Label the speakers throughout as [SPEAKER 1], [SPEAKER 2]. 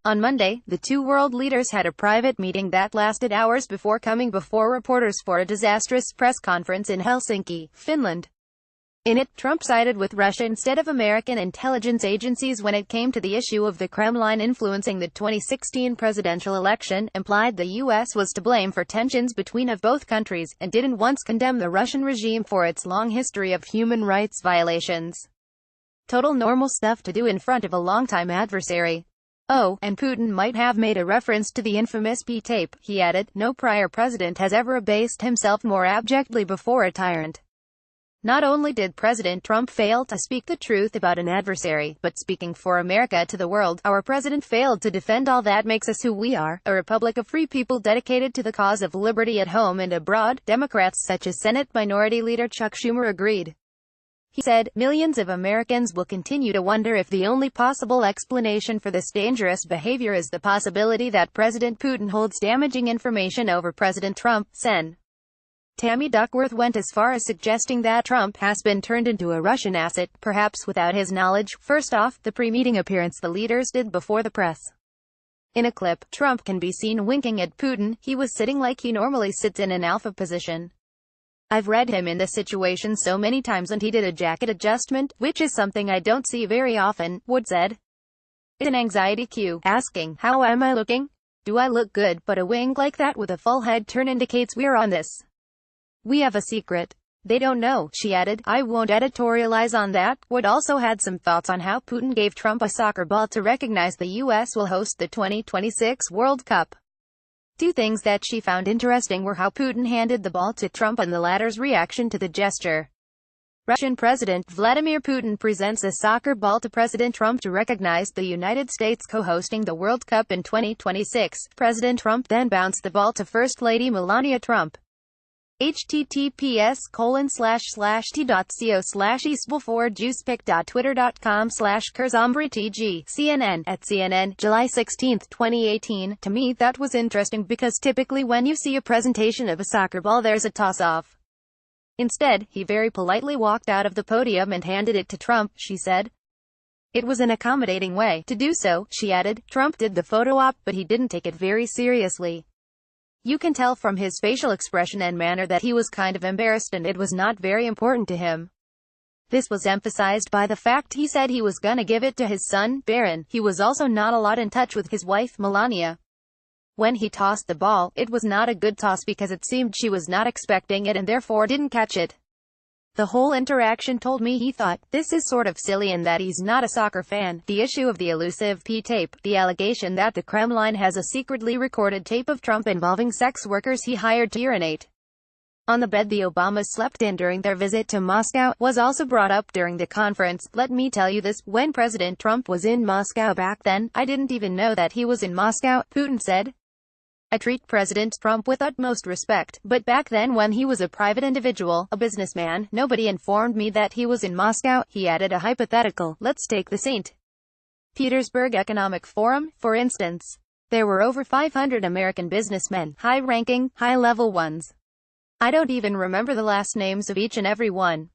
[SPEAKER 1] On Monday, the two world leaders had a private meeting that lasted hours before coming before reporters for a disastrous press conference in Helsinki, Finland. In it, Trump sided with Russia instead of American intelligence agencies when it came to the issue of the Kremlin influencing the 2016 presidential election, implied the U.S. was to blame for tensions between both countries, and didn't once condemn the Russian regime for its long history of human rights violations. Total normal stuff to do in front of a longtime adversary. Oh, and Putin might have made a reference to the infamous P-tape, he added. No prior president has ever abased himself more abjectly before a tyrant. Not only did President Trump fail to speak the truth about an adversary, but speaking for America to the world, our president failed to defend all that makes us who we are, a republic of free people dedicated to the cause of liberty at home and abroad. Democrats such as Senate Minority Leader Chuck Schumer agreed. He said, millions of Americans will continue to wonder if the only possible explanation for this dangerous behavior is the possibility that President Putin holds damaging information over President Trump. Sen. Tammy Duckworth went as far as suggesting that Trump has been turned into a Russian asset, perhaps without his knowledge. First off, the pre-meeting appearance the leaders did before the press. In a clip, Trump can be seen winking at Putin. He was sitting like he normally sits in an alpha position. I've read him in this situation so many times, and he did a jacket adjustment, which is something I don't see very often, Wood said. It's an anxiety cue, asking, how am I looking? Do I look good? But a wink like that with a full head turn indicates we're on this. We have a secret. They don't know, she added. I won't editorialize on that. Wood also had some thoughts on how Putin gave Trump a soccer ball to recognize the U.S. will host the 2026 World Cup. Two things that she found interesting were how Putin handed the ball to Trump and the latter's reaction to the gesture. Russian President Vladimir Putin presents a soccer ball to President Trump to recognize the United States co-hosting the World Cup in 2026. President Trump then bounced the ball to First Lady Melania Trump. https://t.co/eastbelforwardjuicepic.twitter.com/kurzombriTG CNN at CNN, July 16, 2018. To me that was interesting because typically when you see a presentation of a soccer ball there's a toss-off. Instead, he very politely walked out of the podium and handed it to Trump, she said. It was an accommodating way to do so, she added. Trump did the photo op, but he didn't take it very seriously. You can tell from his facial expression and manner that he was kind of embarrassed and it was not very important to him. This was emphasized by the fact he said he was gonna give it to his son, Barron. He was also not a lot in touch with his wife, Melania. When he tossed the ball, it was not a good toss because it seemed she was not expecting it and therefore didn't catch it. The whole interaction told me he thought, this is sort of silly and that he's not a soccer fan. The issue of the elusive P-tape, the allegation that the Kremlin has a secretly recorded tape of Trump involving sex workers he hired to urinate on the bed the Obamas slept in during their visit to Moscow, was also brought up during the conference. Let me tell you this, when President Trump was in Moscow back then, I didn't even know that he was in Moscow, Putin said. I treat President Trump with utmost respect, but back then when he was a private individual, a businessman, nobody informed me that he was in Moscow. He added a hypothetical. Let's take the St. Petersburg Economic Forum, for instance. There were over 500 American businessmen, high-ranking, high-level ones. I don't even remember the last names of each and every one.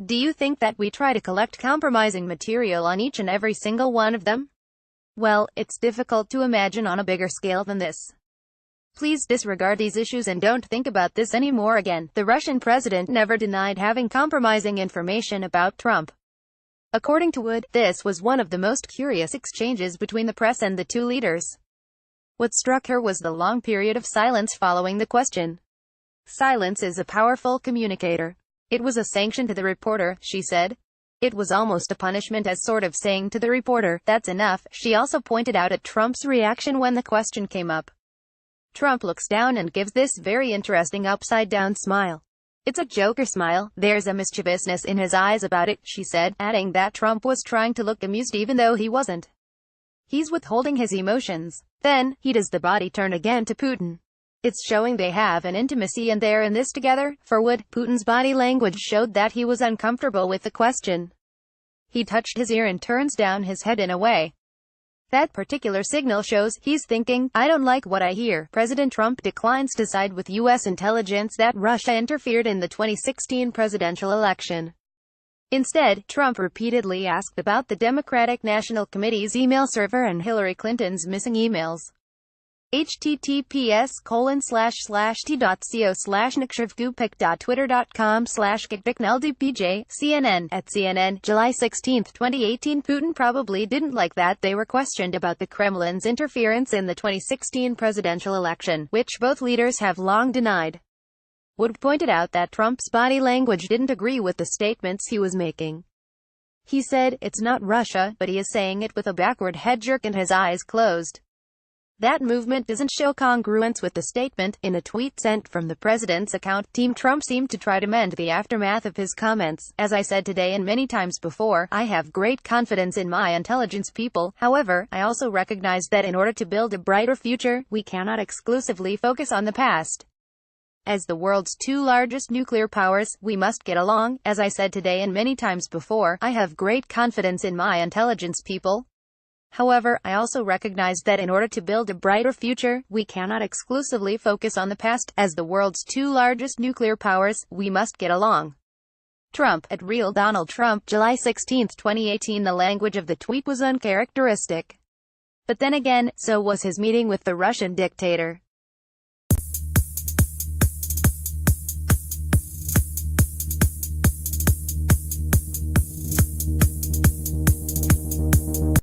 [SPEAKER 1] Do you think that we try to collect compromising material on each and every single one of them? Well, it's difficult to imagine on a bigger scale than this. Please disregard these issues and don't think about this anymore again. The Russian president never denied having compromising information about Trump. According to Wood, this was one of the most curious exchanges between the press and the two leaders. What struck her was the long period of silence following the question. Silence is a powerful communicator. It was a sanction to the reporter, she said. It was almost a punishment, as sort of saying to the reporter, that's enough. She also pointed out at Trump's reaction when the question came up. Trump looks down and gives this very interesting upside-down smile. It's a Joker smile. There's a mischievousness in his eyes about it, she said, adding that Trump was trying to look amused even though he wasn't. He's withholding his emotions. Then, he does the body turn again to Putin. It's showing they have an intimacy and they're in this together. For Wood, Putin's body language showed that he was uncomfortable with the question. He touched his ear and turns down his head in a way. That particular signal shows he's thinking, I don't like what I hear. President Trump declines to side with U.S. intelligence that Russia interfered in the 2016 presidential election. Instead, Trump repeatedly asked about the Democratic National Committee's email server and Hillary Clinton's missing emails. https://t.co/nikshivgupik.twitter.com/gitvikneldpj, CNN. At CNN, July 16, 2018. Putin probably didn't like that they were questioned about the Kremlin's interference in the 2016 presidential election, which both leaders have long denied. Wood pointed out that Trump's body language didn't agree with the statements he was making. He said, "It's not Russia," but he is saying it with a backward head jerk and his eyes closed. That movement doesn't show congruence with the statement. In a tweet sent from the president's account, Team Trump seemed to try to mend the aftermath of his comments. "As I said today and many times before, I have great confidence in my intelligence people. However, I also recognize that in order to build a brighter future, we cannot exclusively focus on the past. As the world's two largest nuclear powers, we must get along. As I said today and many times before, I have great confidence in my intelligence people. However, I also recognize that in order to build a brighter future, we cannot exclusively focus on the past. As the world's two largest nuclear powers, we must get along." Trump, at Real Donald Trump, July 16, 2018. The language of the tweet was uncharacteristic. But then again, so was his meeting with the Russian dictator.